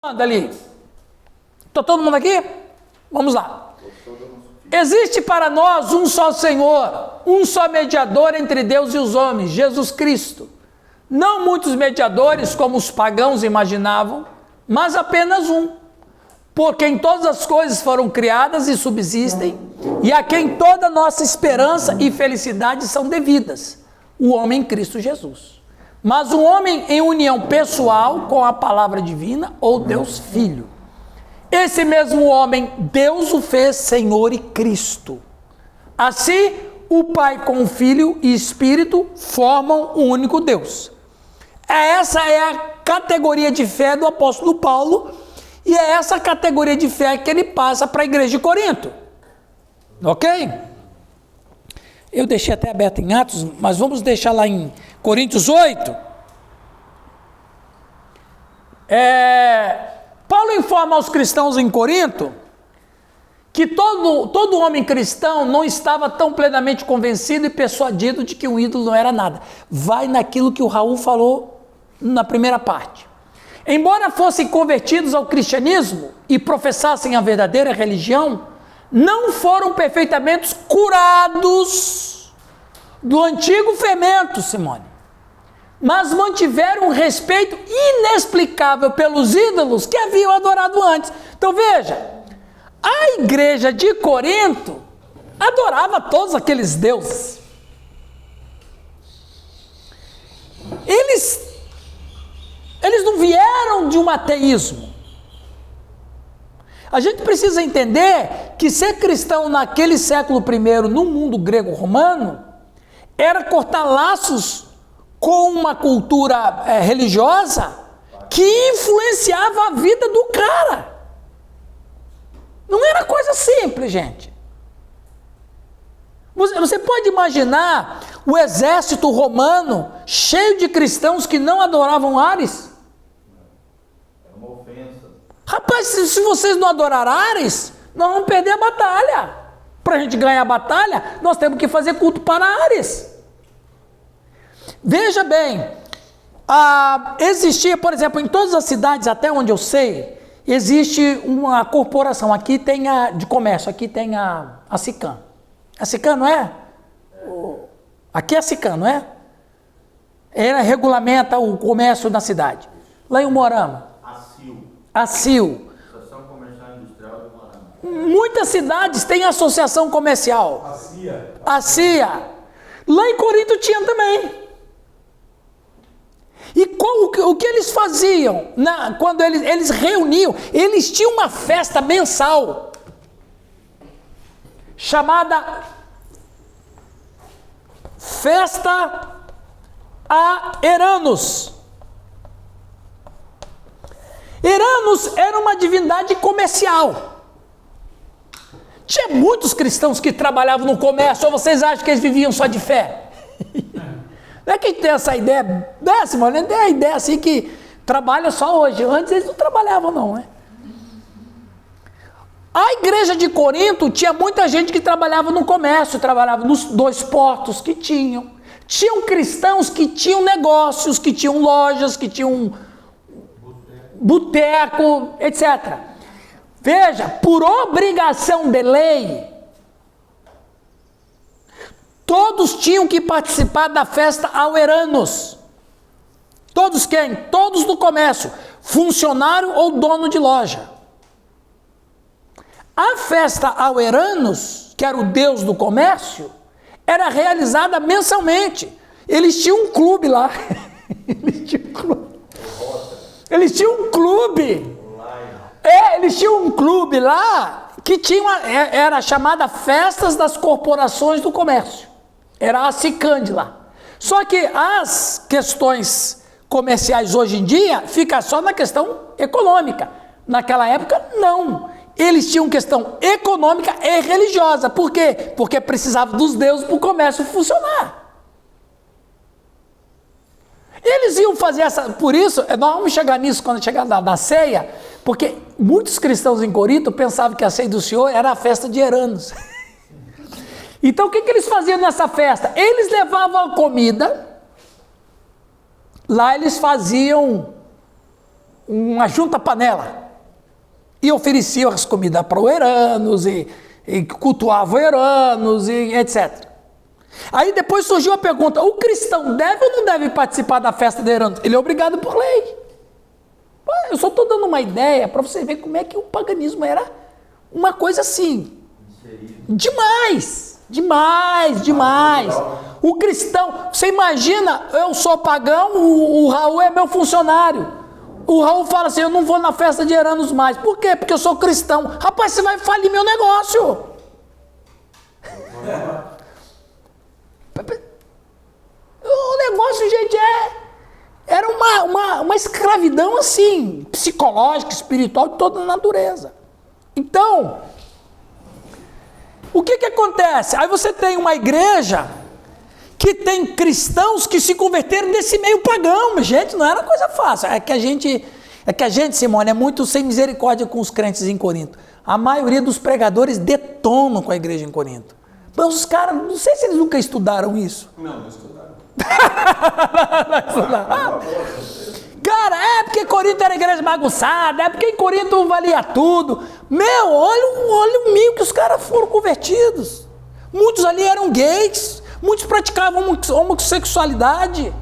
Ali. Está todo mundo aqui? Vamos lá. Existe para nós um só Senhor, um só mediador entre Deus e os homens, Jesus Cristo. Não muitos mediadores, como os pagãos imaginavam, mas apenas um, por quem todas as coisas foram criadas e subsistem, e a quem toda nossa esperança e felicidade são devidas, o homem Cristo Jesus. Mas um homem em união pessoal com a palavra divina ou Deus Filho. Esse mesmo homem, Deus o fez Senhor e Cristo. Assim, o Pai com o Filho e Espírito formam um único Deus. Essa é a categoria de fé do apóstolo Paulo, e é essa categoria de fé que ele passa para a igreja de Corinto. Ok? Eu deixei até aberto em Atos, mas vamos deixar lá em Coríntios 8. Paulo informa aos cristãos em Corinto que todo homem cristão não estava tão plenamente convencido e persuadido de que um ídolo não era nada. Vai naquilo que o Raul falou na primeira parte. Embora fossem convertidos ao cristianismo e professassem a verdadeira religião, não foram perfeitamente curados do antigo fermento, Simone, mas mantiveram um respeito inexplicável pelos ídolos que haviam adorado antes. Então veja, a igreja de Corinto adorava todos aqueles deuses. Eles não vieram de um ateísmo. A gente precisa entender que ser cristão naquele século I, no mundo grego-romano, era cortar laços com uma cultura religiosa que influenciava a vida do cara. Não era coisa simples, gente. Você pode imaginar o exército romano cheio de cristãos que não adoravam Ares? Era uma ofensa. Rapaz, se vocês não adorarem Ares, nós vamos perder a batalha. Para a gente ganhar a batalha, nós temos que fazer culto para Ares. Veja bem, existia, por exemplo, em todas as cidades, até onde eu sei, existe uma corporação. Aqui tem a de comércio, aqui tem a SICAM. A SICAM, não é? Aqui é a SICAM, não é? Ela regulamenta o comércio na cidade. Lá em Umuarama. A CIL. Associação Comercial e Industrial de Umuarama. Muitas cidades têm associação comercial. A CIA. Lá em Corinto tinha também. E o que eles faziam? Quando eles reuniam, eles tinham uma festa mensal, chamada Festa a Eranos. Eranos era uma divindade comercial. Tinha muitos cristãos que trabalhavam no comércio, ou vocês acham que eles viviam só de fé? Não é que a gente tem essa ideia décima, né? Tem a ideia assim que trabalha só hoje. Antes eles não trabalhavam não, né? A igreja de Corinto tinha muita gente que trabalhava no comércio, trabalhava nos 2 portos que tinham. Tinham cristãos que tinham negócios, que tinham lojas, que tinham boteco, etc. Veja, por obrigação de lei, todos tinham que participar da festa ao Eranos. Todos quem? Todos do comércio, funcionário ou dono de loja. A festa ao Eranos, que era o deus do comércio, era realizada mensalmente. Eles tinham um clube lá. Eles tinham um clube. Eles tinham um clube lá que era chamada Festas das Corporações do Comércio. Era a SICAM lá. Só que as questões comerciais hoje em dia ficam só na questão econômica. Naquela época, não. Eles tinham questão econômica e religiosa. Por quê? Porque precisava dos deuses para o comércio funcionar. Eles iam fazer por isso, nós vamos chegar nisso quando chegar na ceia, porque muitos cristãos em Corinto pensavam que a ceia do Senhor era a festa de Eranos. Então o que eles faziam nessa festa? Eles levavam a comida, lá eles faziam uma junta panela e ofereciam as comidas para os eranos e cultuavam os eranos e etc. Aí depois surgiu a pergunta, o cristão deve ou não deve participar da festa de eranos? Ele é obrigado por lei. Eu só estou dando uma ideia para você ver como é que o paganismo era uma coisa assim. Demais. O cristão, você imagina, eu sou pagão, o Raul é meu funcionário. O Raul fala assim, eu não vou na festa de eranos mais. Por quê? Porque eu sou cristão. Rapaz, você vai falir meu negócio. O negócio, gente, era uma escravidão assim, psicológica, espiritual, de toda a natureza. Então, o que acontece? Aí você tem uma igreja que tem cristãos que se converteram desse meio pagão. Gente, não era coisa fácil. É que a gente, Simone, é muito sem misericórdia com os crentes em Corinto. A maioria dos pregadores detonam com a igreja em Corinto. Mas os caras, não sei se eles nunca estudaram isso. Não estudaram. Cara, é porque Corinto era igreja bagunçada, é porque em Corinto valia tudo. Meu, olha o meio que os caras foram convertidos. Muitos ali eram gays, muitos praticavam homossexualidade.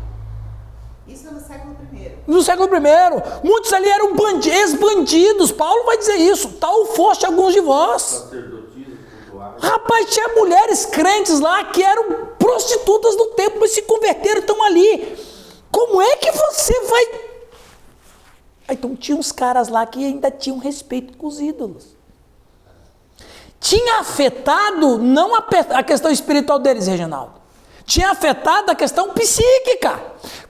Isso no século I. No século I. Muitos ali eram ex-bandidos. Paulo vai dizer isso. Tal foste alguns de vós. Rapaz, tinha mulheres crentes lá que eram prostitutas do templo, mas se converteram, estão ali. Como é que você vai... Então tinha uns caras lá que ainda tinham respeito com os ídolos. Tinha afetado não a questão espiritual deles, Reginaldo. Tinha afetado a questão psíquica.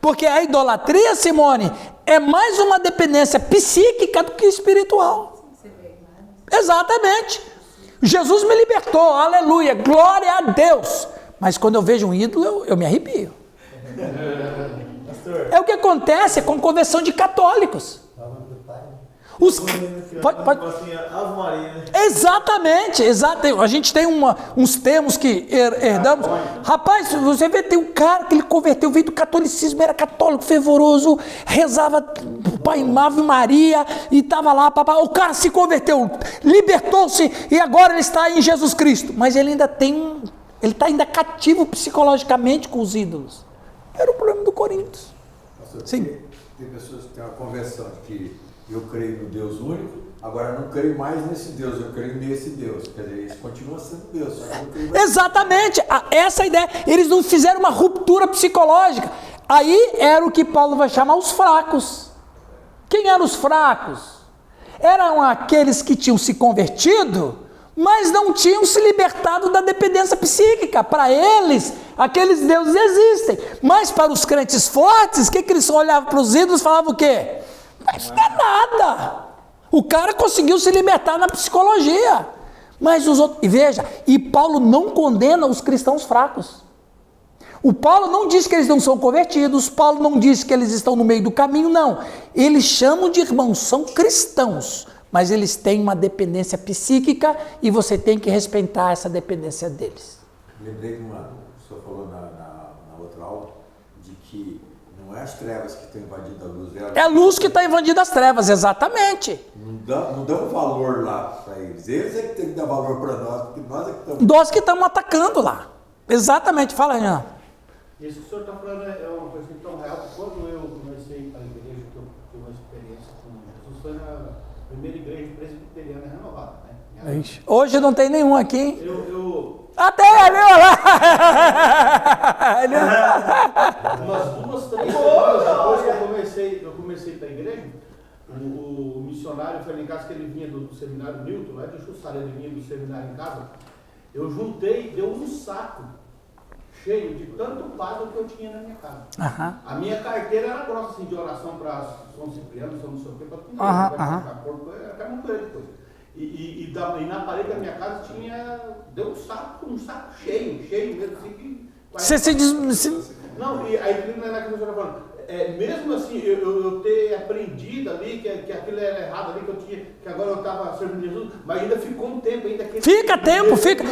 Porque a idolatria, Simone, é mais uma dependência psíquica do que espiritual. Exatamente. Jesus me libertou, aleluia, glória a Deus. Mas quando eu vejo um ídolo, eu me arrepio. É o que acontece com conversão de católicos. Exatamente. A gente tem uns termos que herdamos. Rapaz, você vê, tem um cara que ele converteu, veio do catolicismo, era católico, fervoroso, rezava Pai Ave Maria e estava lá, papá. O cara se converteu, libertou-se e agora ele está em Jesus Cristo. Mas ele ainda ele está ainda cativo psicologicamente com os ídolos. Era o problema do Coríntios. Sim. Tem pessoas que têm uma conversão de que eu creio no Deus único, agora não creio mais nesse Deus, eu creio nesse Deus. Quer dizer, isso continua sendo Deus. Só que eu não creio mais. Exatamente, essa ideia. Eles não fizeram uma ruptura psicológica. Aí era o que Paulo vai chamar os fracos. Quem eram os fracos? Eram aqueles que tinham se convertido, mas não tinham se libertado da dependência psíquica. Para eles, aqueles deuses existem. Mas para os crentes fortes, o que eles olhavam para os ídolos e falavam o quê? Isso não é nada. O cara conseguiu se libertar na psicologia. Mas os outros... E veja, e Paulo não condena os cristãos fracos. O Paulo não diz que eles não são convertidos, Paulo não diz que eles estão no meio do caminho, não. Eles chamam de irmãos, são cristãos, mas eles têm uma dependência psíquica e você tem que respeitar essa dependência deles. Lembrei que o senhor falou na outra aula de que não é as trevas que estão invadindo a luz. É a luz que está invadindo as trevas, exatamente. Não dão valor lá para eles. Eles é que tem que dar valor para nós, porque nós é que estamos... Nós que estamos atacando lá. Exatamente. Fala, Renan. Isso que o senhor está falando é uma coisa tão real que quando eu comecei a igreja, que eu tive uma experiência com Jesus, foi na primeira igreja presbiteriana renovada, né? Hoje não tem nenhum aqui. Até ali, olha lá! Umas 2, 3 semanas depois que eu comecei para a igreja, o missionário foi lá em casa, que ele vinha do seminário Newton, lá de Jussara, ele vinha do seminário em casa. Eu juntei, deu um saco cheio de tanto padre que eu tinha na minha casa. A minha carteira era grossa, assim, de oração para São Cipriano, São não sei o que, para tudo. Até uma coisa depois. E na parede da minha casa deu um saco cheio mesmo, assim, que... Você se diz... Não, e aí naquilo que eu estava falando, mesmo assim, eu ter aprendido ali que aquilo era errado ali, que agora eu estava servindo Jesus, mas ainda ficou um tempo ainda... Fica.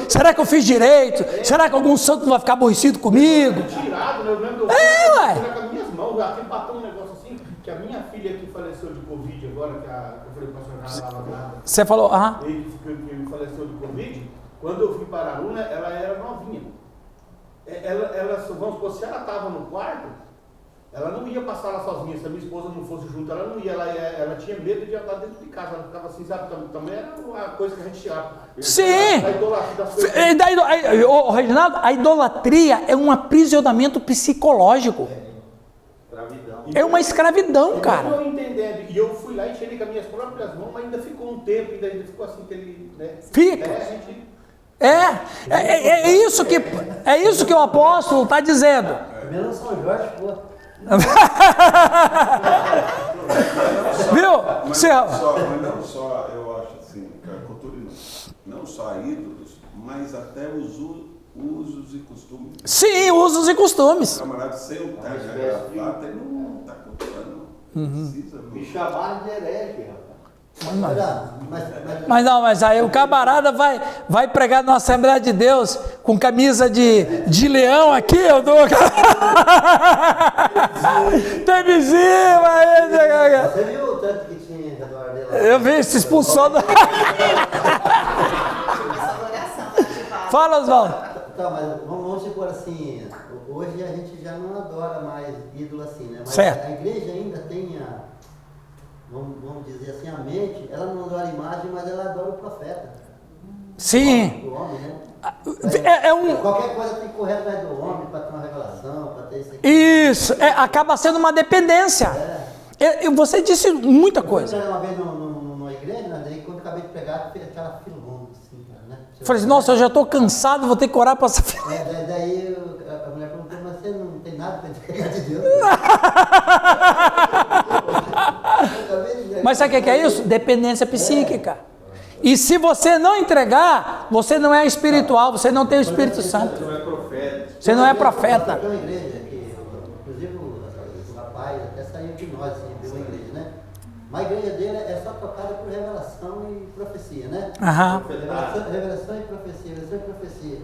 Será que eu fiz direito? Será que algum santo não vai ficar aborrecido comigo? Tirado, né? Eu lembro ué! com as minhas mãos, aqui bateu um negócio assim, que a minha filha que faleceu de Covid Você falou, aham. Que faleceu do Covid, quando eu fui para Aruna, ela era novinha. Ela, vamos supor, se ela estava no quarto, ela não ia passar lá sozinha, se a minha esposa não fosse junto, ela não ia, ela tinha medo de andar dentro de casa, ela ficava assim, sabe, também era uma coisa que a gente chegava. Sim! Reginaldo, a idolatria é um aprisionamento psicológico. Escravidão. É uma escravidão, cara. Eu entendendo, e eu fui lá e tirei com as minhas próprias mãos, mas ainda ficou um tempo, ainda ficou assim, aquele, né? Fica. É isso que o apóstolo está dizendo. Primeiro São Jorge, pô. Viu? Mas não só, eu acho assim, que a cultura não só ídolos, mas até os usos e costumes. Sim, usos e costumes. O camarada sem o terno e a gravata, ele não está culturando, não. Precisa. Me chamaram de herege, rapaz. Mas aí o camarada vai pregar na Assembleia de Deus com camisa de leão aqui, eu dou. Tem vizinho, Você viu o tanto que tinha em redor dele? eu vi, se expulsou da... Essa adoração ativada. Fala, Oswaldo. Tá, mas vamos supor assim, hoje a gente já não adora mais ídolo assim, né? Mas Certo. a igreja ainda tem vamos dizer assim, a mente, ela não adora a imagem, mas ela adora o profeta. Sim. O homem, né? Qualquer coisa tem que correr atrás do homem para ter uma revelação, para ter isso aqui. Isso, acaba sendo uma dependência. Você disse muita Eu coisa. fui uma vez numa igreja, né? Daí quando eu acabei de pregar, fez aquela fila longa, assim, né? Eu falei assim, nossa, eu já estou cansado, vou ter que orar para essa fila. Daí a mulher perguntou, mas você não tem nada para entregar de Deus? Mas sabe o que é isso? Dependência psíquica. E se você não entregar, você não é espiritual, você não tem o Espírito Santo. Não é profeta. Você não é profeta. Tem uma igreja que, inclusive o rapaz até saiu de nós, assim, de uma igreja, né? Mas a igreja dele é só tocada por revelação e profecia, né? Aham. Revelação e profecia.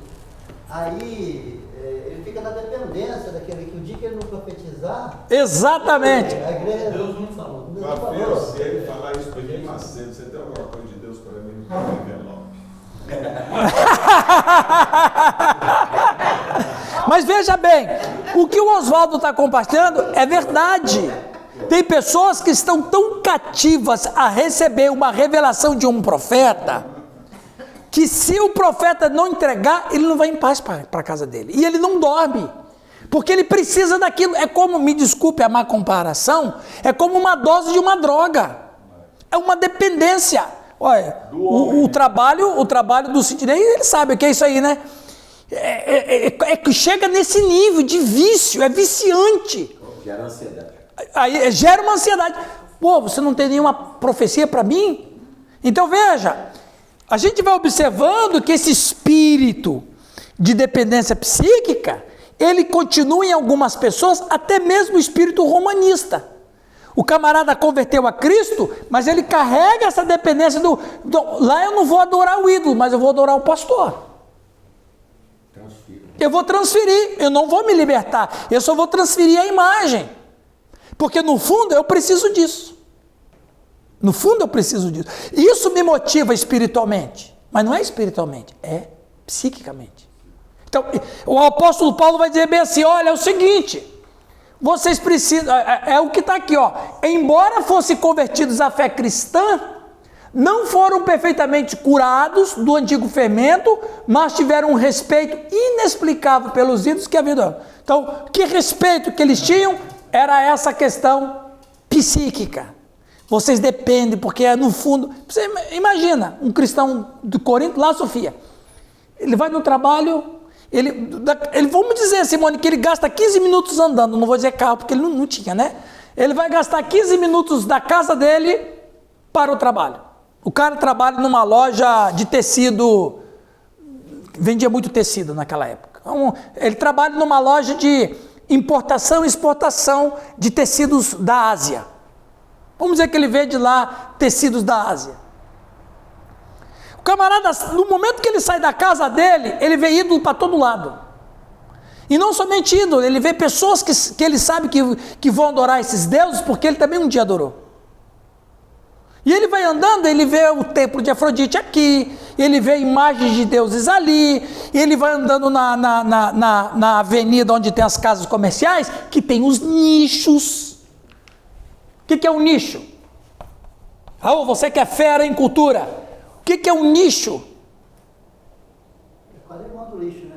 Aí ele fica na dependência daquele que o dia que ele não profetizar, Exatamente. a igreja. Deus não falou. Mateus, se ele falar isso para mim, Macedo, você tem alguma coisa de Deus para mim no envelope? Mas veja bem, o que o Oswaldo está compartilhando é verdade. Tem pessoas que estão tão cativas a receber uma revelação de um profeta, que se o profeta não entregar, ele não vai em paz para a casa dele. E ele não dorme, porque ele precisa daquilo. É como, me desculpe a má comparação, é como uma dose de uma droga. É uma dependência. Olha, o trabalho do Sidney, ele sabe o que é isso aí, né? É que chega nesse nível de vício, é viciante. Gera ansiedade. Aí gera uma ansiedade. Pô, você não tem nenhuma profecia para mim? Então veja, a gente vai observando que esse espírito de dependência psíquica, ele continua em algumas pessoas, até mesmo o espírito romanista. O camarada converteu a Cristo, mas ele carrega essa dependência lá eu não vou adorar o ídolo, mas eu vou adorar o pastor. Eu vou transferir, eu não vou me libertar, eu só vou transferir a imagem. Porque no fundo eu preciso disso. No fundo eu preciso disso. Isso me motiva espiritualmente. Mas não é espiritualmente, é psiquicamente. Então, o apóstolo Paulo vai dizer bem assim, olha, é o seguinte, vocês precisam, é o que está aqui, ó. Embora fossem convertidos à fé cristã, não foram perfeitamente curados do antigo fermento, mas tiveram um respeito inexplicável pelos ídolos que haviam. Então, que respeito que eles tinham era essa questão psíquica. Vocês dependem, porque no fundo... Você imagina, um cristão do Corinto, lá Sofia, ele vai no trabalho, ele vamos dizer, Simone, que ele gasta 15 minutos andando, não vou dizer carro, porque ele não tinha, né? Ele vai gastar 15 minutos da casa dele para o trabalho. O cara trabalha numa loja de tecido, vendia muito tecido naquela época. Então, ele trabalha numa loja de importação e exportação de tecidos da Ásia. Vamos dizer que ele vende lá tecidos da Ásia. O camarada, no momento que ele sai da casa dele, ele vê ídolo para todo lado. E não somente ídolo, ele vê pessoas que ele sabe que vão adorar esses deuses, porque ele também um dia adorou. E ele vai andando, ele vê o templo de Afrodite aqui, ele vê imagens de deuses ali, ele vai andando na avenida onde tem as casas comerciais, que tem os nichos. O que é um nicho? Raul, você que é fera em cultura, o que é um nicho? É quase igual do lixo, né?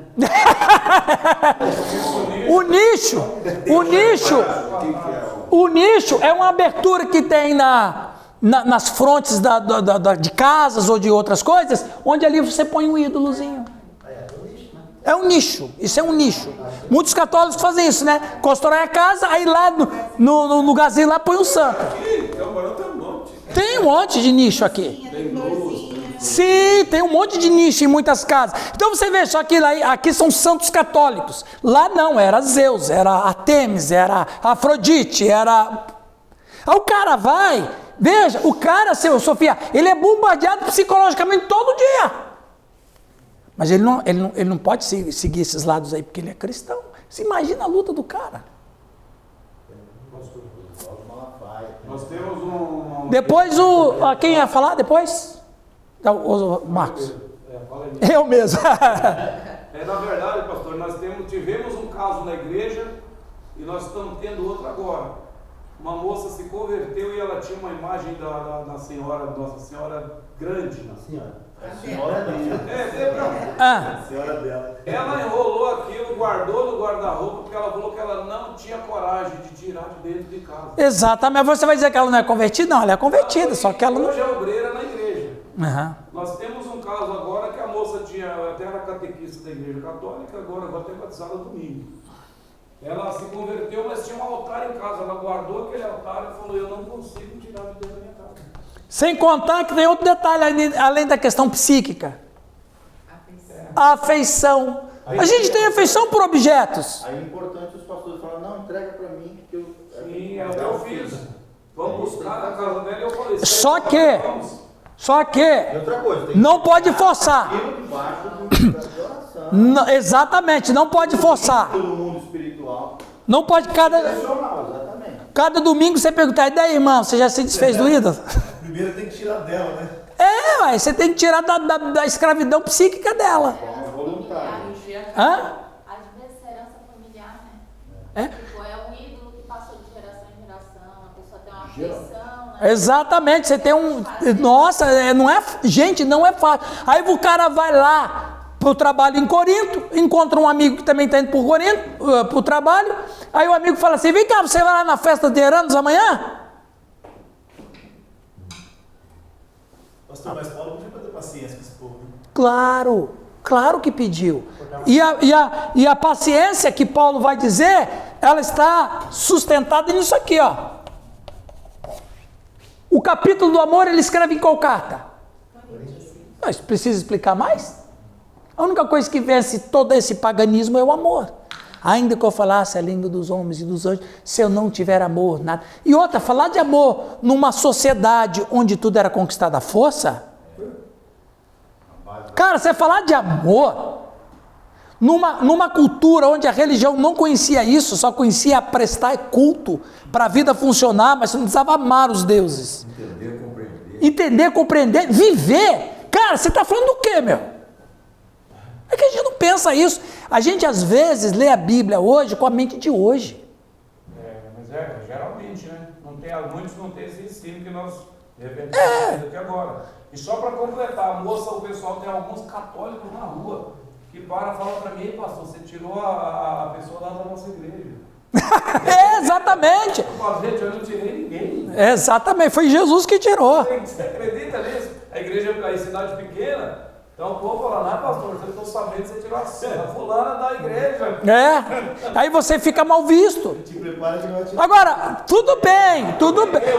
O nicho é uma abertura que tem nas frontes de casas ou de outras coisas, onde ali você põe um ídolozinho. É um nicho, isso é um nicho. Muitos católicos fazem isso, né? Constrói a casa, aí lá no lugarzinho lá põe um santo. Tem um monte de nicho aqui. Sim, tem um monte de nicho em muitas casas. Então você vê, só que aqui são santos católicos. Lá não, era Zeus, era Artemis, era Afrodite, era... Aí o cara vai, veja, o cara, Sofia, ele é bombardeado psicologicamente todo dia. Mas ele não pode seguir esses lados aí, porque ele é cristão. Você imagina a luta do cara. Nós temos um... Depois quem ia falar depois? O Marcos. Eu mesmo. Na verdade, pastor, nós tivemos um caso na igreja e nós estamos tendo outro agora. Uma moça se converteu e ela tinha uma imagem da senhora, Nossa Senhora grande. A senhora dela. Ah. A senhora dela. Ela enrolou aquilo, guardou no guarda-roupa, porque ela falou que ela não tinha coragem de tirar de dentro de casa. Exatamente. Você vai dizer que ela não é convertida? Não, ela é convertida, só que ela não... Hoje é obreira na igreja. Uhum. Nós temos um caso agora que a moça até era catequista da igreja católica, agora vai ter batizada domingo. Ela se converteu, mas tinha um altar em casa. Ela guardou aquele altar e falou: eu não consigo tirar de dentro da minha casa. Sem contar que tem outro detalhe, além da questão psíquica. A afeição. A gente tem afeição por objetos. Aí é importante os pastores falarem, não, entrega para mim, que eu... Sim, é o que eu fiz. Vamos buscar na casa dela e eu falei... Só que E outra coisa, tem não pode forçar. aquilo debaixo de oração. Não, exatamente, não pode forçar. No mundo espiritual. Não pode Racional, exatamente. cada domingo você perguntar, e daí, irmão, você já se desfez do ídolo? Primeiro tem que tirar dela, né? Ué, você tem que tirar da escravidão psíquica dela. Forma voluntária. Hã? Às vezes é herança familiar, né? É? Tipo, é um ídolo que passou de geração em geração, a pessoa tem uma afeição, né? Exatamente, você tem um... Nossa, não é... Gente, não é fácil. Aí o cara vai lá pro trabalho em Corinto, encontra um amigo que também está indo por Corinto, pro trabalho, aí o amigo fala assim, vem cá, você vai lá na festa de Eranos amanhã? Pastor, mas Paulo podia ter paciência com esse povo. Claro que pediu. E a paciência que Paulo vai dizer, ela está sustentada nisso aqui, ó. O capítulo do amor ele escreve em qual carta? Mas precisa explicar mais? A única coisa que vence todo esse paganismo é o amor. Ainda que eu falasse a língua dos homens e dos anjos, se eu não tiver amor, nada. E outra, falar de amor numa sociedade onde tudo era conquistado à força. Cara, você falar de amor numa cultura onde a religião não conhecia isso, só conhecia prestar culto para a vida funcionar, mas você não precisava amar os deuses. Entender, compreender, viver. Cara, você está falando do quê, meu? É que a gente não pensa isso. A gente às vezes lê a Bíblia hoje com a mente de hoje. Mas geralmente, né? Muitos não têm esse ensino que nós devemos aqui agora. E só para completar, a moça, o pessoal tem alguns católicos na rua que param e falam para mim, pastor, você tirou a pessoa lá da nossa igreja. Exatamente. Eu falo, gente, eu não tirei ninguém. Exatamente, foi Jesus que tirou. Você acredita nisso? A igreja é cidade pequena. Então o povo fala, não, pastor, vocês estão sabendo que você tirou a fulana da igreja. Aí você fica mal visto. Te prepara que não vai tirar. Agora, tudo bem.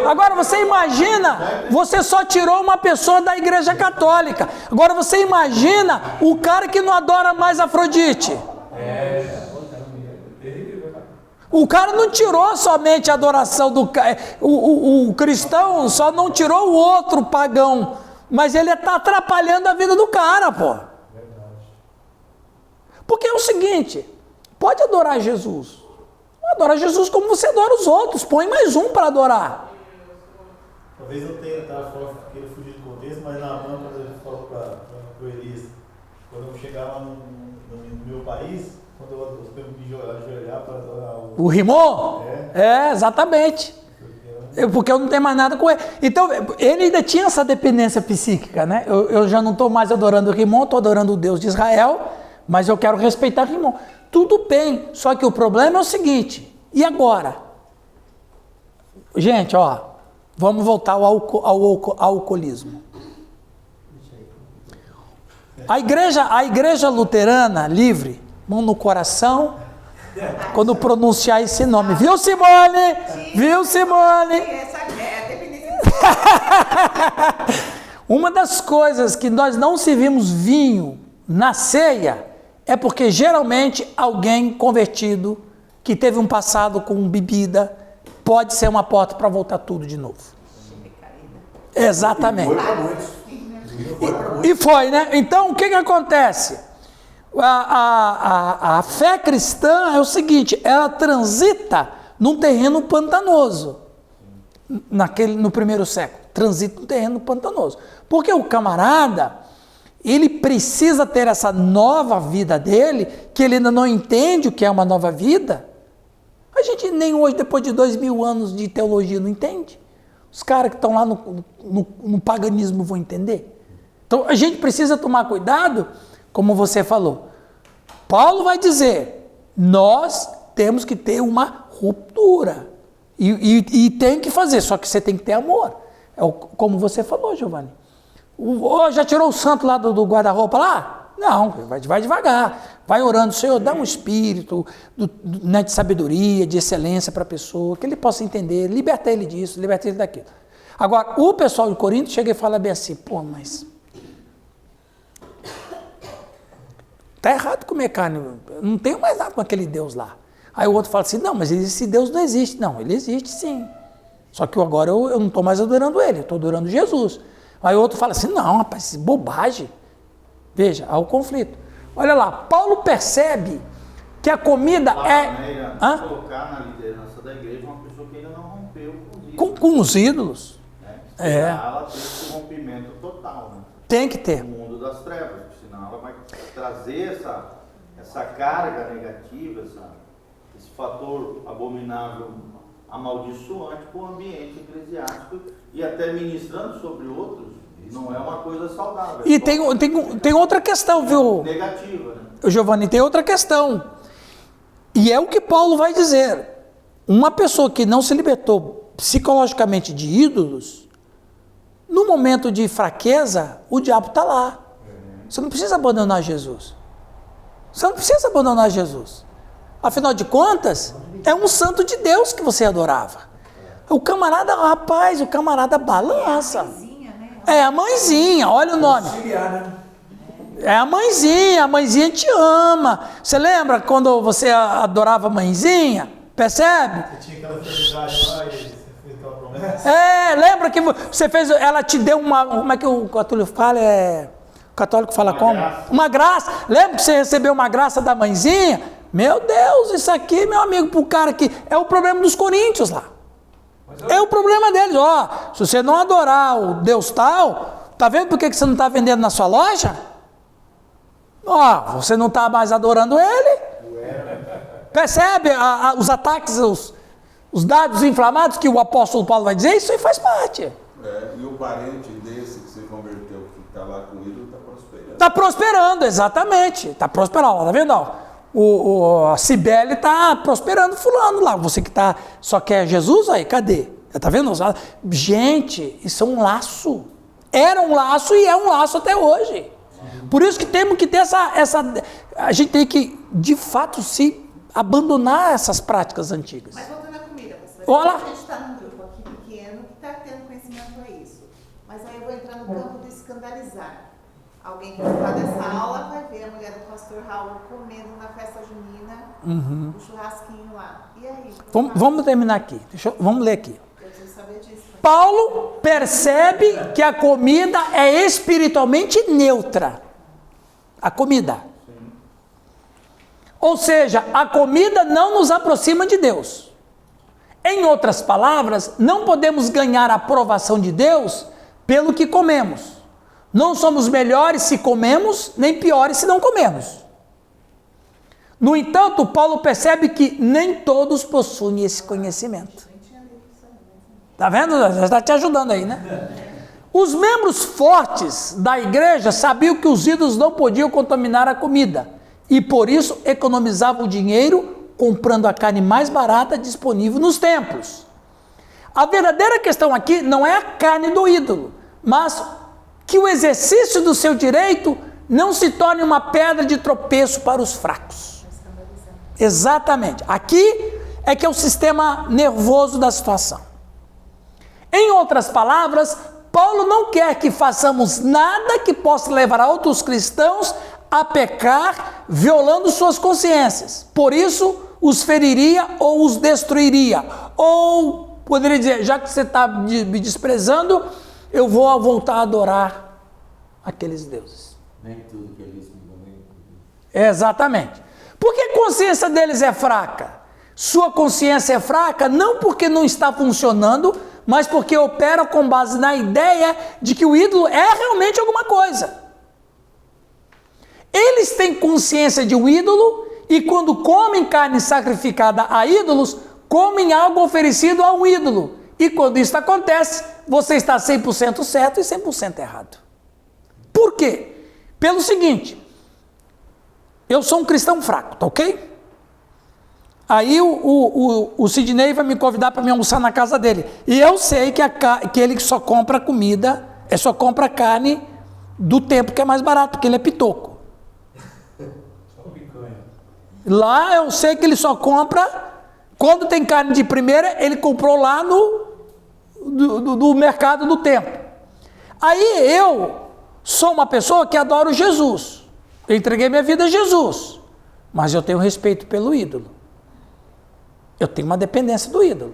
Agora você imagina, você só tirou uma pessoa da igreja católica. Agora você imagina o cara que não adora mais Afrodite. O cara não tirou somente a adoração do... O cristão só não tirou o outro pagão. Mas ele está atrapalhando a vida do cara, pô. Porque é o seguinte, pode adorar Jesus. Adora Jesus como você adora os outros. Põe mais um para adorar. Talvez eu tenha, queira fugir do contexto, mas na mão, quando ele falou para o Elias, quando eu chegar lá no meu país, quando eu tenho que ajoelhar para adorar O Rimon? Exatamente. Porque eu não tenho mais nada com ele. Então, ele ainda tinha essa dependência psíquica, né? Eu já não estou mais adorando o Rimon, estou adorando o Deus de Israel, mas eu quero respeitar o Rimon. Tudo bem, só que o problema é o seguinte, e agora? Gente, ó, vamos voltar ao alcoolismo. A igreja luterana livre, mão no coração, quando pronunciar esse nome. Viu, Simone? Viu, Simone? Uma das coisas que nós não servimos vinho na ceia é porque geralmente alguém convertido, que teve um passado com bebida, pode ser uma porta para voltar tudo de novo. Exatamente. E foi, né? Então, o que acontece? A fé cristã é o seguinte, ela transita num terreno pantanoso, no primeiro século, transita num terreno pantanoso, porque o camarada, ele precisa ter essa nova vida dele, que ele ainda não entende o que é uma nova vida. A gente nem hoje, depois de 2000 anos de teologia, não entende. Os caras que estão lá no paganismo vão entender. Então, a gente precisa tomar cuidado, como você falou. Paulo vai dizer, nós temos que ter uma ruptura. E tem que fazer, só que você tem que ter amor. Como você falou, Giovanni. Já tirou o santo lá do guarda-roupa lá? Não, vai devagar. Vai orando, Senhor, dá um espírito né, de sabedoria, de excelência para a pessoa, que ele possa entender, liberta ele disso, liberta ele daquilo. Agora, o pessoal de Corinto chega e fala bem assim, pô, mas tá errado comer carne, não tenho mais nada com aquele Deus lá. Aí o outro fala assim, não, mas esse Deus não existe. Não, ele existe sim. Só que agora eu não estou mais adorando ele, eu estou adorando Jesus. Aí o outro fala assim, não, rapaz, bobagem. Veja, há o conflito. Olha lá, Paulo percebe que a comida Colocar na liderança da igreja uma pessoa que ainda não rompeu com os ídolos. Ela tem esse rompimento total, né? Tem que ter. No mundo das trevas, senão ela vai trazer essa carga negativa, esse fator abominável, amaldiçoante para o ambiente eclesiástico e até ministrando sobre outros, não é uma coisa saudável. E tem outra questão, viu? Negativa, né? Giovanni, tem outra questão. E é o que Paulo vai dizer. Uma pessoa que não se libertou psicologicamente de ídolos, no momento de fraqueza, o diabo está lá. Você não precisa abandonar Jesus. Você não precisa abandonar Jesus. Afinal de contas, é um santo de Deus que você adorava. O camarada, rapaz, o camarada balança. É a mãezinha, olha o nome. É a mãezinha te ama. Você lembra quando você adorava a mãezinha? Percebe? Você tinha aquela felicidade lá e você fez aquela promessa. Lembra que você fez, ela te deu uma, como é que o católico fala? O católico fala como? Graça. Uma graça. Lembra que você recebeu uma graça da mãezinha? Meu Deus, isso aqui, meu amigo, pro cara que é o problema dos coríntios lá. É o problema deles, se você não adorar o Deus tal, tá vendo por que você não está vendendo na sua loja? Você não está mais adorando ele. Percebe os ataques, os dados inflamados que o apóstolo Paulo vai dizer? Isso aí faz parte. E o parente desse que se converteu, que está lá com o ídolo, está prosperando. Está prosperando, exatamente. Está prosperando, tá vendo? A Cibele está prosperando fulano lá. Você que só quer Jesus, aí, cadê? Tá vendo? Gente, isso é um laço. Era um laço e é um laço até hoje. Por isso que temos que ter a gente tem que, de fato, se abandonar essas práticas antigas. Mas voltando à comida, pastor. Olá. A gente está num grupo aqui pequeno que está tendo conhecimento a isso. Mas aí eu vou entrar no campo do escandalizar. Alguém que está nessa aula vai ver a mulher do pastor Raul comendo na festa junina, o churrasquinho lá. E aí? Vamos terminar aqui. Vamos ler aqui. Eu preciso saber disso. Paulo percebe que a comida é espiritualmente neutra. A comida. Ou seja, a comida não nos aproxima de Deus. Em outras palavras, não podemos ganhar a aprovação de Deus pelo que comemos. Não somos melhores se comemos, nem piores se não comemos. No entanto, Paulo percebe que nem todos possuem esse conhecimento. Tá vendo? Já está te ajudando aí, né? Os membros fortes da igreja sabiam que os ídolos não podiam contaminar a comida e por isso economizavam dinheiro comprando a carne mais barata disponível nos templos. A verdadeira questão aqui não é a carne do ídolo, mas que o exercício do seu direito não se torne uma pedra de tropeço para os fracos. Exatamente. Aqui é que é o sistema nervoso da situação. Em outras palavras, Paulo não quer que façamos nada que possa levar outros cristãos a pecar, violando suas consciências. Por isso, os feriria ou os destruiria. Ou, poderia dizer, já que você está me desprezando, eu vou voltar a adorar aqueles deuses. Nem tudo que eles me dão. Exatamente. Por que a consciência deles é fraca? Sua consciência é fraca não porque não está funcionando, mas porque opera com base na ideia de que o ídolo é realmente alguma coisa. Eles têm consciência de um ídolo e quando comem carne sacrificada a ídolos, comem algo oferecido a um ídolo. E quando isso acontece, você está 100% certo e 100% errado. Por quê? Pelo seguinte, eu sou um cristão fraco, tá ok? Aí o Sidney vai me convidar para me almoçar na casa dele. E eu sei que ele só compra comida, só compra carne do tempo que é mais barato, porque ele é pitoco. Lá eu sei que ele só compra, quando tem carne de primeira, ele comprou lá no mercado do tempo. Aí eu sou uma pessoa que adoro Jesus. Eu entreguei minha vida a Jesus. Mas eu tenho respeito pelo ídolo. Eu tenho uma dependência do ídolo.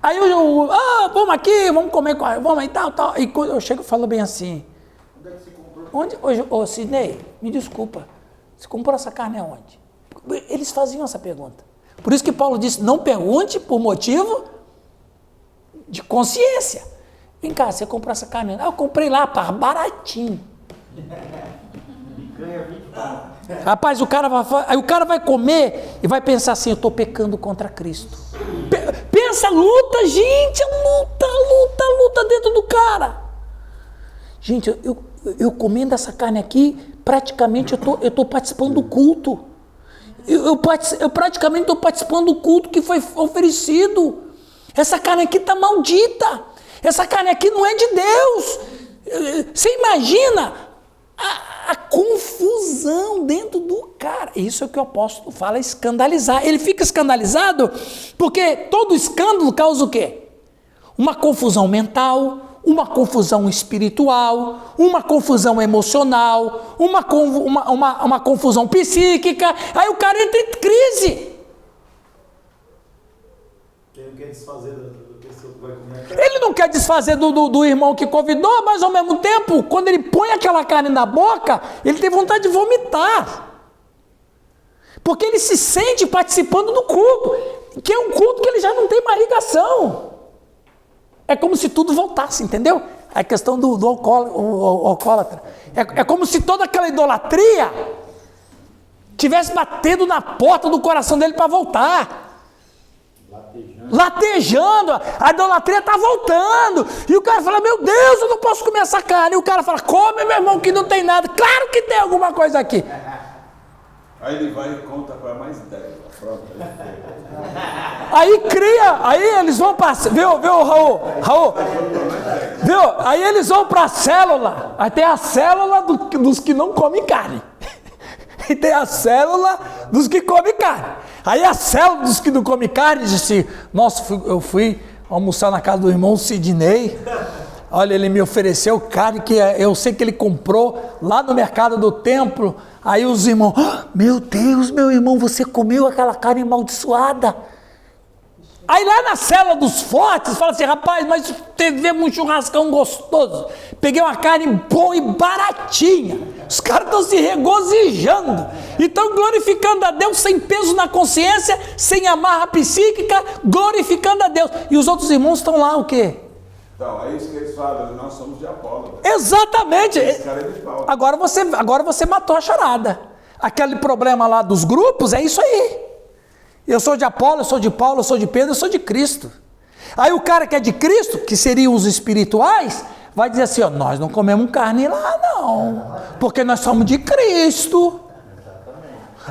Aí vamos aqui, vamos comer, vamos aí, tal. E quando eu chego e falo bem assim. Onde hoje, Sidney, me desculpa, você comprou essa carne aonde? Eles faziam essa pergunta. Por isso que Paulo disse, não pergunte por motivo de consciência. Vem cá, você comprou essa carne? Eu comprei lá, pá, baratinho. Rapaz, o cara vai comer e vai pensar assim, eu estou pecando contra Cristo. Pensa, luta, gente, luta dentro do cara. Gente, eu comendo essa carne aqui, praticamente eu estou participando do culto. Eu praticamente estou participando do culto que foi oferecido. Essa carne aqui está maldita. Essa carne aqui não é de Deus. Você imagina a confusão dentro do cara. Isso é o que o apóstolo fala, escandalizar. Ele fica escandalizado porque todo escândalo causa o quê? Uma confusão mental, uma confusão espiritual, uma confusão emocional, uma confusão psíquica. Aí o cara entra em crise. Ele não quer desfazer da pessoa que vai comer. Ele não quer desfazer do irmão que convidou, mas ao mesmo tempo, quando ele põe aquela carne na boca, ele tem vontade de vomitar. Porque ele se sente participando do culto, que é um culto que ele já não tem mais ligação. É como se tudo voltasse, entendeu? A questão do alcoólatra. É como se toda aquela idolatria tivesse batendo na porta do coração dele para voltar. Latejando, a idolatria está voltando. E o cara fala, meu Deus, eu não posso comer essa carne. E o cara fala, come, meu irmão, que não tem nada. Claro que tem alguma coisa aqui. Aí ele vai e conta para mais 10. Aí eles vão para, viu, Raul, viu? Aí eles vão para a célula. Aí tem a célula dos que não comem carne. E tem a célula dos que comem carne. Aí a célula dos que não comem carne disse, nossa, eu fui almoçar na casa do irmão Sidney. Olha, ele me ofereceu carne que eu sei que ele comprou lá no mercado do templo. Aí os irmãos, meu Deus, meu irmão, você comeu aquela carne amaldiçoada. Aí lá na cela dos fortes, fala assim, rapaz, mas tivemos um churrascão gostoso. Peguei uma carne boa e baratinha. Os caras estão se regozijando. E estão glorificando a Deus sem peso na consciência, sem amarra psíquica, glorificando a Deus. E os outros irmãos estão lá o quê? Então, é isso que eles falam, nós somos de Apolo. Exatamente. Esse cara é de Paulo. Agora você matou a charada. Aquele problema lá dos grupos, é isso aí. Eu sou de Apolo, eu sou de Paulo, eu sou de Pedro, eu sou de Cristo. Aí o cara que é de Cristo, que seriam os espirituais, vai dizer assim, ó, nós não comemos carne lá não, porque nós somos de Cristo.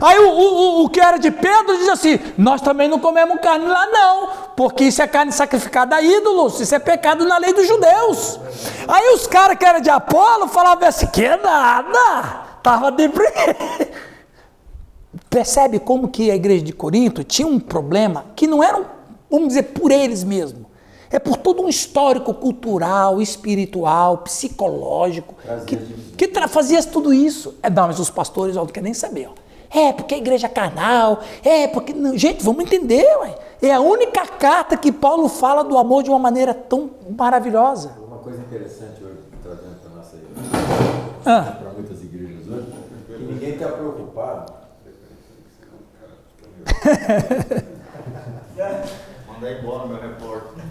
Aí o que era de Pedro diz assim, nós também não comemos carne lá não, porque isso é carne sacrificada a ídolos, isso é pecado na lei dos judeus. Aí os caras que eram de Apolo falavam assim, que nada, estava deprimido. Percebe como que a igreja de Corinto tinha um problema que não era, vamos dizer, por eles mesmos. É por todo um histórico cultural, espiritual, psicológico, que fazia tudo isso. Não, mas os pastores não querem nem saber. Ó. É porque a igreja é carnal, é porque... Não, gente, vamos entender, ué. É a única carta que Paulo fala do amor de uma maneira tão maravilhosa. Uma coisa interessante hoje, trazendo para a nossa igreja, para muitas igrejas hoje, que ninguém está preocupado. Manda embora meu repórter.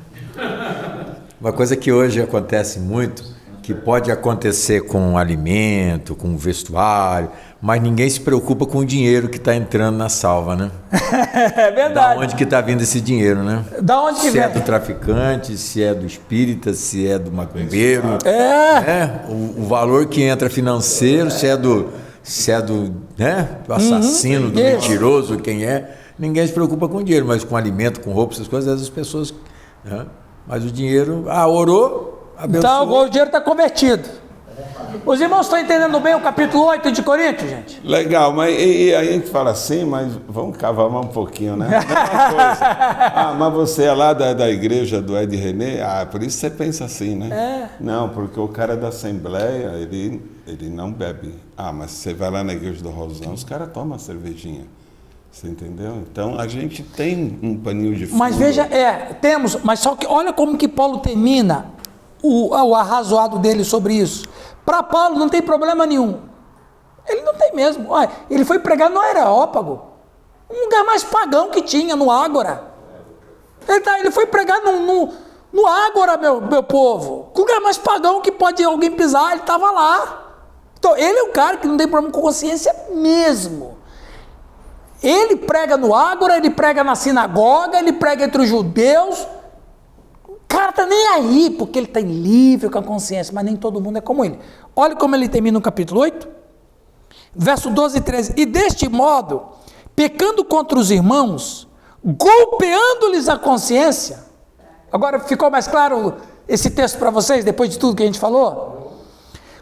Uma coisa que hoje acontece muito, que pode acontecer com alimento, com vestuário, mas ninguém se preocupa com o dinheiro que está entrando na salva, né? É verdade. Da onde que está vindo esse dinheiro, né? Da onde que vem? Se é vem? do traficante, se é do espírita, se é do macumbeiro. O valor que entra financeiro, se é do assassino, do mentiroso, quem é. Ninguém se preocupa com dinheiro, mas com alimento, com roupa, essas coisas, as pessoas... Né? Mas o dinheiro... orou, abençoou. Então o dinheiro está convertido. Os irmãos estão entendendo bem o capítulo 8 de Coríntios, gente? Legal, mas e a gente fala assim, mas vamos cavar um pouquinho, né? Mesma coisa. Mas você é lá da igreja do Ed René? Por isso você pensa assim, né? Não, porque o cara da Assembleia, ele não bebe. Mas você vai lá na igreja do Rosão, os caras tomam cervejinha. Você entendeu? Então a gente tem um paninho de fundo. Mas veja, temos, mas só que olha como que Paulo termina o arrazoado dele sobre isso. Para Paulo não tem problema nenhum. Ele não tem mesmo. Olha, ele foi pregar no Areópago, um lugar mais pagão que tinha, no Ágora. Ele foi pregar no Ágora, meu povo. O lugar mais pagão que pode alguém pisar, ele estava lá. Então ele é o cara que não tem problema com consciência mesmo. Ele prega no Ágora, ele prega na sinagoga, ele prega entre os judeus. O cara está nem aí, porque ele está livre com a consciência, mas nem todo mundo é como ele. Olha como ele termina no capítulo 8, verso 12 e 13. E deste modo, pecando contra os irmãos, golpeando-lhes a consciência. Agora ficou mais claro esse texto para vocês, depois de tudo que a gente falou?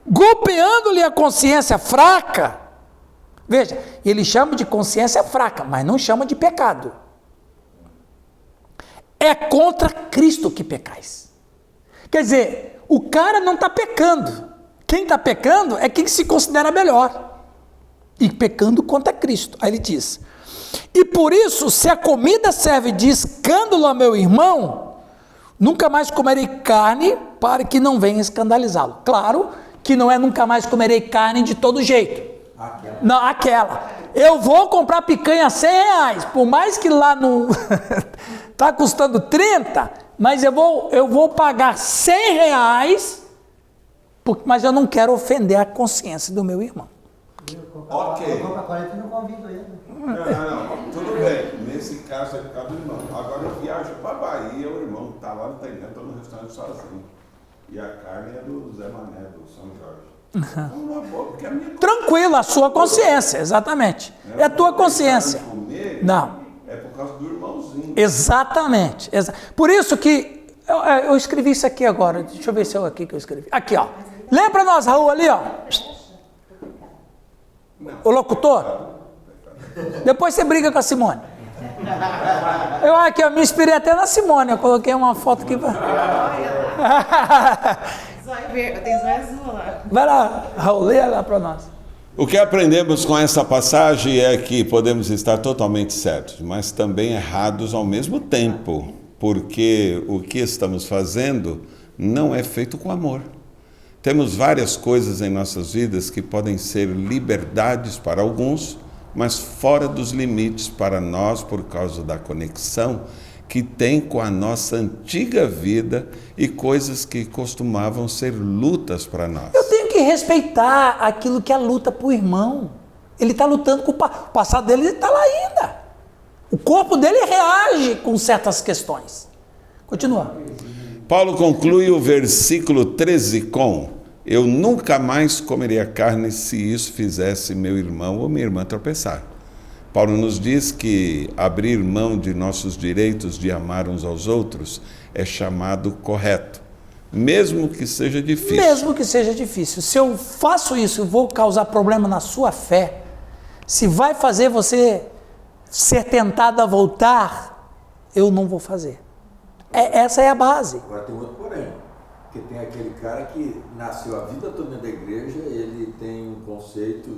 Golpeando-lhe a consciência fraca. Veja, ele chama de consciência fraca, mas não chama de pecado. É contra Cristo que pecais. Quer dizer, o cara não está pecando. Quem está pecando é quem se considera melhor. E pecando contra Cristo. Aí ele diz, e por isso, se a comida serve de escândalo a meu irmão, nunca mais comerei carne para que não venha escandalizá-lo. Claro que não é nunca mais comerei carne de todo jeito. Não, aquela. Eu vou comprar picanha R$100, por mais que lá não está custando 30, mas eu vou pagar R$100, mas eu não quero ofender a consciência do meu irmão. Ok. Eu compro 40 e não convido ele. Não, tudo bem. Nesse caso é por causa do irmão. Agora eu viajo para Bahia, o irmão está lá no Tailândia, estou no restaurante sozinho. E a carne é do Zé Mané, do São Jorge. Tranquilo, a sua consciência, exatamente. É a tua consciência. Não. É por causa do irmãozinho. Exatamente. Por isso que eu escrevi isso aqui agora. Deixa eu ver se é aqui que eu escrevi. Aqui, ó. Lembra nós, Raul, ali, ó? O locutor? Depois você briga com a Simone. Eu aqui, eu me inspirei até na Simone. Eu coloquei uma foto aqui. Tem zóio azul lá. Vai lá, Raul, leia lá para nós. O que aprendemos com essa passagem é que podemos estar totalmente certos, mas também errados ao mesmo tempo, porque o que estamos fazendo não é feito com amor. Temos várias coisas em nossas vidas que podem ser liberdades para alguns, mas fora dos limites para nós por causa da conexão que tem com a nossa antiga vida e coisas que costumavam ser lutas para nós. Eu tenho que respeitar aquilo que é a luta para o irmão. Ele está lutando com o passado dele, ele está lá ainda. O corpo dele reage com certas questões. Continua. Paulo conclui o versículo 13 com: eu nunca mais comeria carne se isso fizesse meu irmão ou minha irmã tropeçar. Paulo nos diz que abrir mão de nossos direitos de amar uns aos outros é chamado correto, mesmo que seja difícil. Mesmo que seja difícil. Se eu faço isso, eu vou causar problema na sua fé. Se vai fazer você ser tentado a voltar, eu não vou fazer. Essa é a base. Agora tem outro porém, porque tem aquele cara que nasceu a vida toda dentro da igreja, ele tem um conceito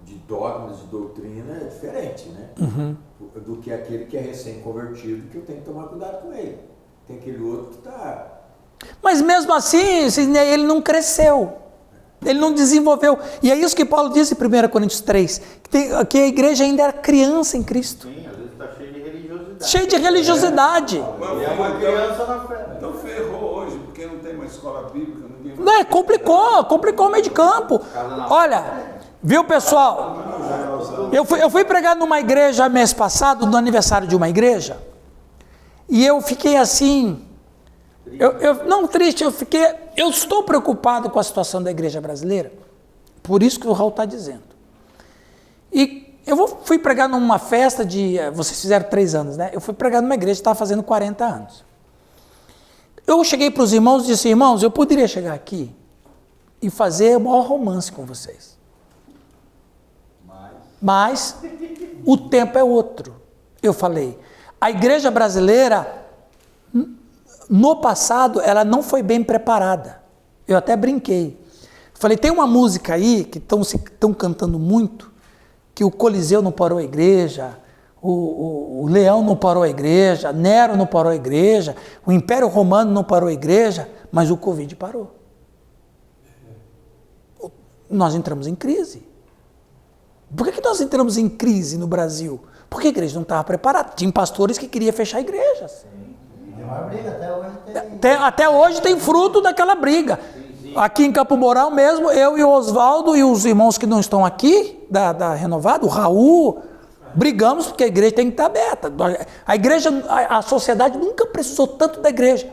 de dogmas, de doutrina diferente, né? Uhum. Do que aquele que é recém-convertido, que eu tenho que tomar cuidado com ele. Tem aquele outro que está... Mas mesmo assim, ele não cresceu, ele não desenvolveu. E é isso que Paulo disse em 1 Coríntios 3, que a igreja ainda era criança em Cristo. Sim, às vezes está cheio de religiosidade. Cheio de religiosidade. E é uma criança na fé. Então ferrou hoje, porque não tem uma escola bíblica. Ninguém... Não, complicou o meio de campo. Olha... Viu, pessoal? Eu fui pregar numa igreja mês passado, no aniversário de uma igreja, e eu fiquei assim, não triste, eu estou preocupado com a situação da igreja brasileira, por isso que o Raul está dizendo. E fui pregar numa festa vocês fizeram 3 anos, né? Eu fui pregar numa igreja que estava fazendo 40 anos. Eu cheguei para os irmãos e disse: irmãos, eu poderia chegar aqui e fazer o maior romance com vocês. Mas o tempo é outro. Eu falei, a igreja brasileira, no passado, ela não foi bem preparada. Eu até brinquei. Falei, tem uma música aí, que estão cantando muito, que o Coliseu não parou a igreja, o Leão não parou a igreja, Nero não parou a igreja, o Império Romano não parou a igreja, mas o Covid parou. Nós entramos em crise. Por que nós entramos em crise no Brasil? Porque a igreja não estava preparada. Tinha pastores que queriam fechar igrejas. Tem uma briga, até hoje Até hoje tem fruto daquela briga. Aqui em Campo Mourão mesmo, eu e o Oswaldo e os irmãos que não estão aqui, da Renovada, o Raul, brigamos porque a igreja tem que estar aberta. A igreja, a sociedade nunca precisou tanto da igreja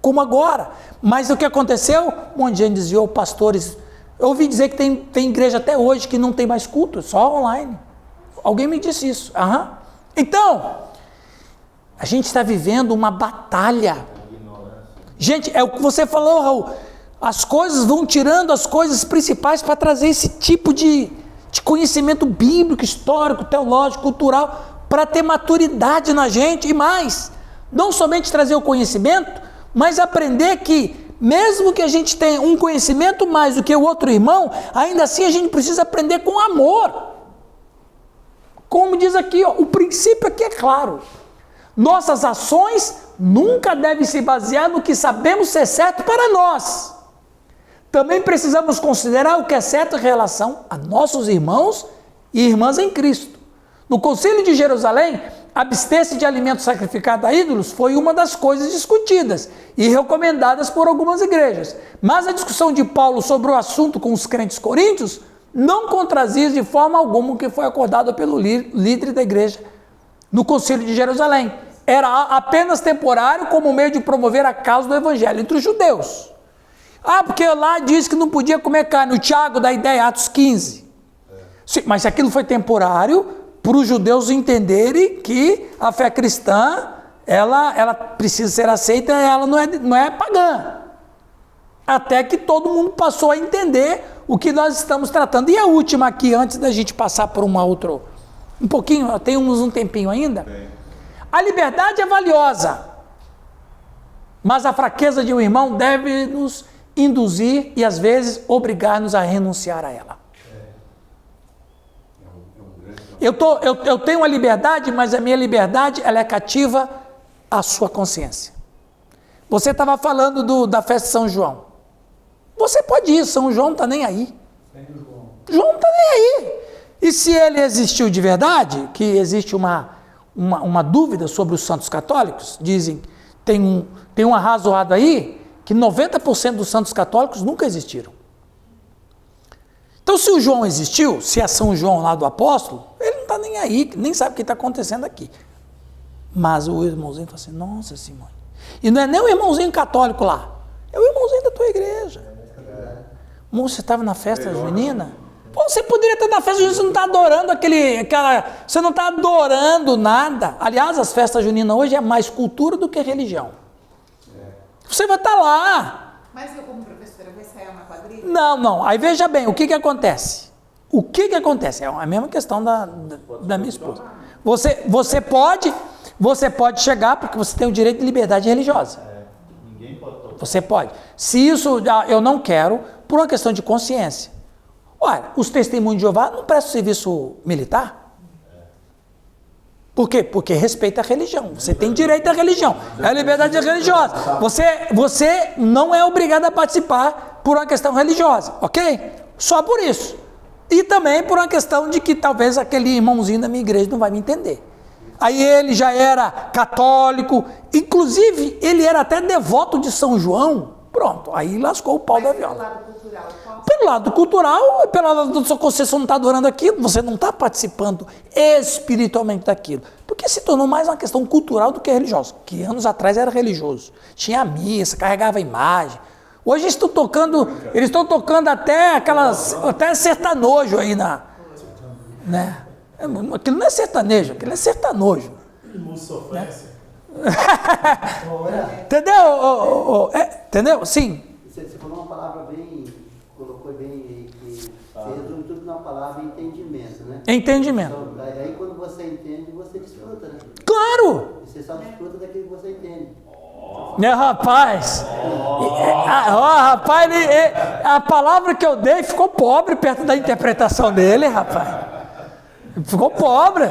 como agora. Mas o que aconteceu? Um monte de gente desviou, pastores... Eu ouvi dizer que tem igreja até hoje que não tem mais culto, só online. Alguém me disse isso. Uhum. Então, a gente está vivendo uma batalha. Gente, é o que você falou, Raul. As coisas vão tirando as coisas principais para trazer esse tipo de conhecimento bíblico, histórico, teológico, cultural, para ter maturidade na gente e mais. Não somente trazer o conhecimento, mas aprender que mesmo que a gente tenha um conhecimento mais do que o outro irmão, ainda assim a gente precisa aprender com amor. Como diz aqui, o princípio aqui é claro. Nossas ações nunca devem se basear no que sabemos ser certo para nós. Também precisamos considerar o que é certo em relação a nossos irmãos e irmãs em Cristo. No Concílio de Jerusalém, abster-se de alimentos sacrificados a ídolos foi uma das coisas discutidas e recomendadas por algumas igrejas. Mas a discussão de Paulo sobre o assunto com os crentes coríntios não contradiz de forma alguma o que foi acordado pelo líder da igreja no Concílio de Jerusalém. Era apenas temporário como meio de promover a causa do evangelho entre os judeus. Porque lá diz que não podia comer carne. O Tiago dá ideia, Atos 15. Sim, mas aquilo foi temporário para os judeus entenderem que a fé cristã, ela precisa ser aceita, ela não é pagã. Até que todo mundo passou a entender o que nós estamos tratando. E a última aqui, antes da gente passar por uma outra, um pouquinho, temos um tempinho ainda. A liberdade é valiosa, mas a fraqueza de um irmão deve nos induzir e às vezes obrigar-nos a renunciar a ela. eu tenho uma liberdade, mas a minha liberdade ela é cativa à sua consciência. Você estava falando da festa de São João. Você pode ir, São João não está nem aí. João não está nem aí. E se ele existiu de verdade, que existe uma dúvida sobre os santos católicos, dizem, tem um arrazoado aí, que 90% dos santos católicos nunca existiram. Então, se o João existiu, se é São João lá do apóstolo, ele não está nem aí, nem sabe o que está acontecendo aqui. Mas o irmãozinho fala assim, nossa Simone, e não é nem o irmãozinho católico lá, é o irmãozinho da tua igreja. Moço, você estava na festa junina? Pô, você poderia estar na festa junina, você não está adorando você não está adorando nada. Aliás, as festas juninas hoje é mais cultura do que religião. Você vai estar lá. Mas eu, como professora, vou ensaiar uma quadrilha? Não. Aí veja bem, o que acontece? O que acontece? É a mesma questão da minha esposa. Você pode chegar porque você tem o direito de liberdade religiosa. Ninguém pode tocar. Você pode. Se isso eu não quero, por uma questão de consciência. Olha, os testemunhos de Jeová não prestam serviço militar. Por quê? Porque respeita a religião. Você tem direito à religião. É a liberdade religiosa. Você não é obrigado a participar por uma questão religiosa, ok? Só por isso. E também por uma questão de que talvez aquele irmãozinho da minha igreja não vai me entender. Aí ele já era católico, inclusive ele era até devoto de São João. Pronto, aí lascou o pau da viola. Pelo lado cultural, qual? Pelo lado cultural, pelo lado da sua consciência, você não está adorando aquilo, você não está participando espiritualmente daquilo. Porque se tornou mais uma questão cultural do que religiosa. Que anos atrás era religioso. Tinha missa, carregava imagem. Hoje eles estão tocando até sertanojo aí né? Aquilo não é sertanejo, aquilo é sertanojo. Sofrência. Entendeu? Entendeu? Sim. Você falou uma palavra colocou bem, que você resume tudo numa palavra entendimento, né? Entendimento. Então, aí quando você entende, você desfruta, né? Claro! Você só desfruta daquilo que você entende. Rapaz, rapaz, a palavra que eu dei ficou pobre perto da interpretação dele, rapaz. Ficou pobre.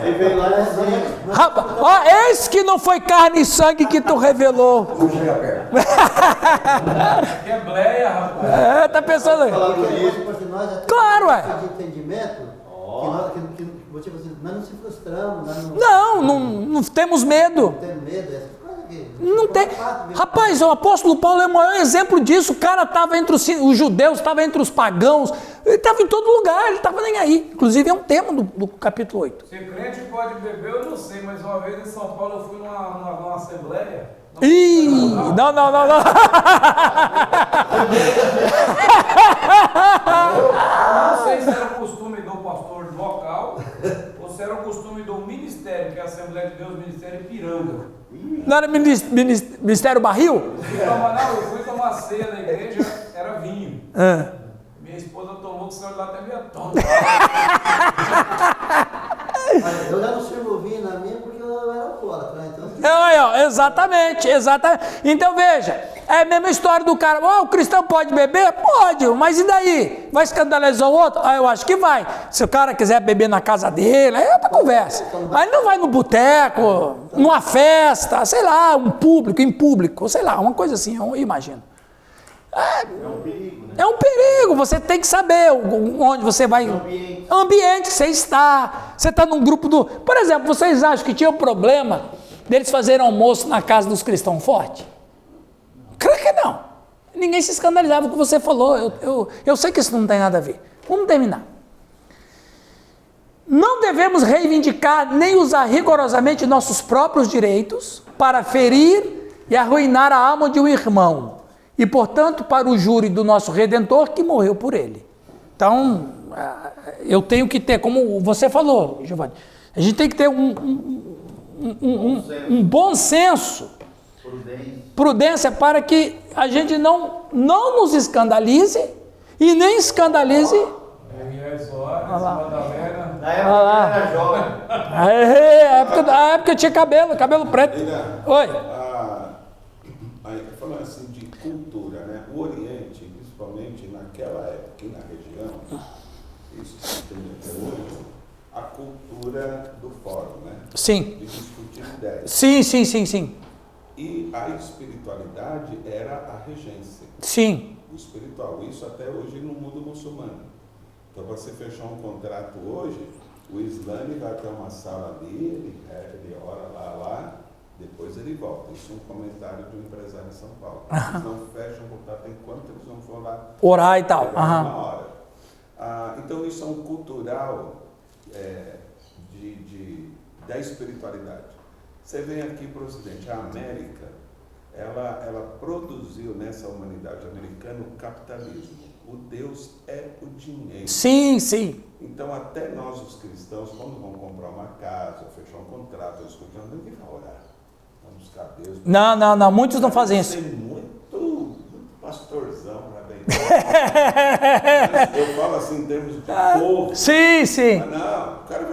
Eis que não foi carne e sangue que tu revelou. Que é bleia, rapaz. Tá pensando aí. Claro, Entendimento, nós não se frustramos, não temos medo. não temos medo, essas coisas aqui. Não tem. Rapaz, o apóstolo Paulo é o maior exemplo disso. O cara estava entre os judeus, estava entre os pagãos, ele estava em todo lugar, ele estava nem aí. Inclusive é um tema do capítulo 8. Se crente pode beber, eu não sei, mas uma vez em São Paulo eu fui numa assembleia. Não. Não sei se era o costume do pastor local ou se era o costume do ministério, que é a Assembleia de Deus, Ministério Ipiranga. Não era Ministério Barril? Eu fui tomar ceia na igreja, era vinho. Minha esposa tomou, que saiu lá até meia tonta. Eu já não sirvo vinho na minha porque eu era alcoólatra, né? Então... Exatamente. Então veja, é a mesma história do cara. O cristão pode beber? Pode, mas e daí? Vai escandalizar o outro? Eu acho que vai. Se o cara quiser beber na casa dele, aí é outra conversa. Mas não vai no boteco, numa festa, sei lá, em público, sei lá, uma coisa assim, eu imagino. É um perigo, você tem que saber onde você vai. Ambiente que você está. Você está num grupo do. Por exemplo, vocês acham que tinha um problema deles fazerem almoço na casa dos cristãos fortes? Creio que não. Ninguém se escandalizava com o que você falou. Eu sei que isso não tem nada a ver. Vamos terminar. Não devemos reivindicar nem usar rigorosamente nossos próprios direitos para ferir e arruinar a alma de um irmão. E, portanto, para o júri do nosso Redentor que morreu por ele. Então, eu tenho que ter, como você falou, Giovanni, a gente tem que ter um bom senso, prudência, para que a gente não nos escandalize e nem escandalize. Na época eu era jovem. A época eu tinha cabelo preto. Oi. Falando assim de cultura, né? O Oriente, principalmente naquela época e na região, isso se estende até hoje, a cultura do fórum, né? Sim. De discutir ideias. Sim, sim, sim, sim. E a espiritualidade era a regência. Sim. O espiritual. Isso até hoje no mundo muçulmano. Então, você fechar um contrato hoje, o Islã vai até uma sala ali, ele ora lá, depois ele volta. Isso é um comentário de um empresário em São Paulo. Eles não fecham o contrato enquanto eles não vão lá Orar e tal. pegar uma hora. Então, isso é um cultural da espiritualidade. Você vem aqui para o Ocidente, a América, ela produziu nessa humanidade americana o capitalismo. O Deus é o dinheiro. Sim, sim. Então, até nós, os cristãos, quando vão comprar uma casa, fechar um contrato, escutando, ninguém vai orar. Vamos buscar Deus. Não, muitos não fazem isso. Tem muito pastorzão para bem. Eu falo assim em termos de povo. Sim, sim. Mas não, o cara